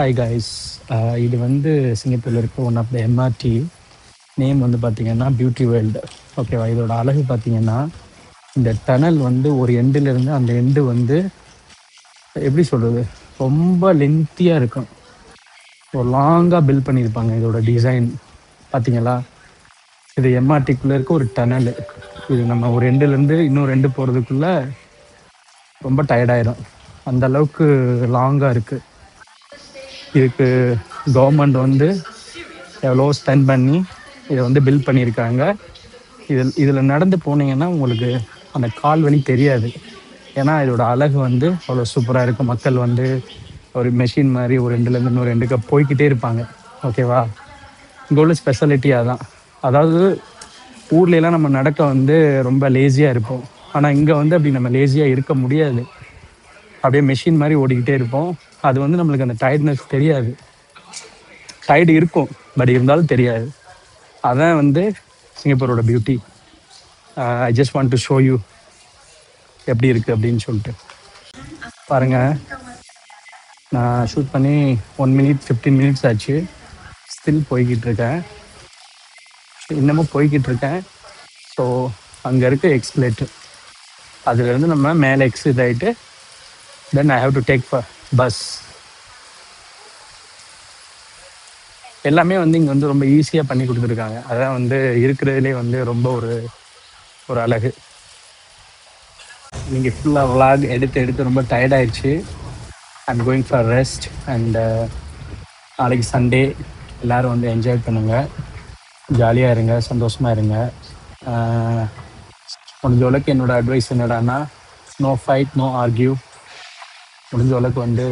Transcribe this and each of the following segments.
Hi guys. இது வந்து சிங்கப்பூரில் இருக்க one of the MRT. Name வந்து பார்த்தீங்கன்னா பியூட்டி வேர்ல்டு. ஓகேவா? இதோட அழகு பார்த்தீங்கன்னா, இந்த டனல் வந்து ஒரு எண்டுலேருந்து அந்த எண்டு வந்து எப்படி சொல்கிறது, ரொம்ப லென்த்தியாக இருக்கும். ஒரு லாங்காக பில்ட் பண்ணியிருப்பாங்க. இதோட டிசைன் பார்த்தீங்களா? இது எம்ஆர்டிக்குள்ளே இருக்க ஒரு டனல். இது நம்ம ஒரு எண்டுலேருந்து இன்னொரு எண்டு போகிறதுக்குள்ளே ரொம்ப டயர்டாயிடும். அந்த அளவுக்கு லாங்காக இருக்குது. இதுக்கு கவர்மெண்ட் வந்து எவ்வளோ ஸ்பெண்ட் பண்ணி இதை வந்து பில்ட் பண்ணியிருக்காங்க. இதில் நடந்து போனீங்கன்னா உங்களுக்கு அந்த கால் வலி தெரியாது. ஏன்னா இதோட அழகு வந்து அவ்வளோ சூப்பராக இருக்கும். மக்கள் வந்து ஒரு மெஷின் மாதிரி ஒரு ரெண்டுலேருந்து இன்னொரு ரெண்டுக்கு போய்கிட்டே இருப்பாங்க. ஓகேவா? இங்கே உள்ள ஸ்பெஷாலிட்டி அதான். அதாவது ஊர்லெலாம் நம்ம நடக்க வந்து ரொம்ப லேசியாக இருப்போம். ஆனால் இங்கே வந்து அப்படி நம்ம லேசியாக இருக்க முடியாது. அப்படியே மெஷின் மாதிரி ஓடிக்கிட்டே இருப்போம். அது வந்து நம்மளுக்கு அந்த டயர்ட்னஸ் தெரியாது. டயர்டு இருக்கும், பட் இருந்தாலும் தெரியாது. அதான் வந்து சிங்கப்பூரோட beauty. I just want to show you எப்படி இருக்குது அப்படின்னு சொல்லிட்டு. பாருங்கள், நான் ஷூட் பண்ணி 1 minute 15 minutes ஆச்சு. ஸ்டில் போய்கிட்டு இருக்கேன், இன்னமும் போய்கிட்டு இருக்கேன். ஸோ அங்கே இருக்க எக்ஸ்பிளேட்டர், அதுலேருந்து நம்ம மேலே எக்ஸிட் ஆகிட்டு then I have to take bus. எல்லாமே வந்து இங்கே வந்து ரொம்ப ஈஸியாக பண்ணி கொடுத்துருக்காங்க. அதான் வந்து இருக்கிறதுலே வந்து ரொம்ப ஒரு அழகு. நீங்கள் ஃபுல்லாக விளாக் எடுத்து ரொம்ப டயர்டாயிடுச்சு. I'm going for rest. And நாளைக்கு சண்டே, எல்லோரும் வந்து என்ஜாய் பண்ணுங்கள், ஜாலியாக இருங்க, சந்தோஷமாக இருங்க. முடிஞ்ச அளவுக்கு என்னோடய அட்வைஸ் என்னடான்னா, நோ ஃபைட், நோ ஆர்கியூ. முடிஞ்ச அளவுக்கு வந்து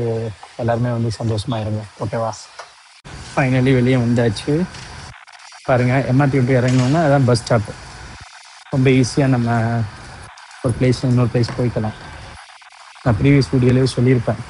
எல்லாருமே வந்து சந்தோஷமாக இருங்க. ஓகேவா? ஃபைனலி வெளியே வந்தாச்சு. பாருங்கள், எம்ஆர்டி விட்டு இறங்கணுன்னா அதான் பஸ் ஸ்டாப்பு. ரொம்ப ஈஸியாக நம்ம ஒரு பிளேஸ் இன்னொரு பிளேஸ் போய்க்கலாம். நான் ப்ரீவியஸ் வீடியோலேயே சொல்லியிருப்பேன்.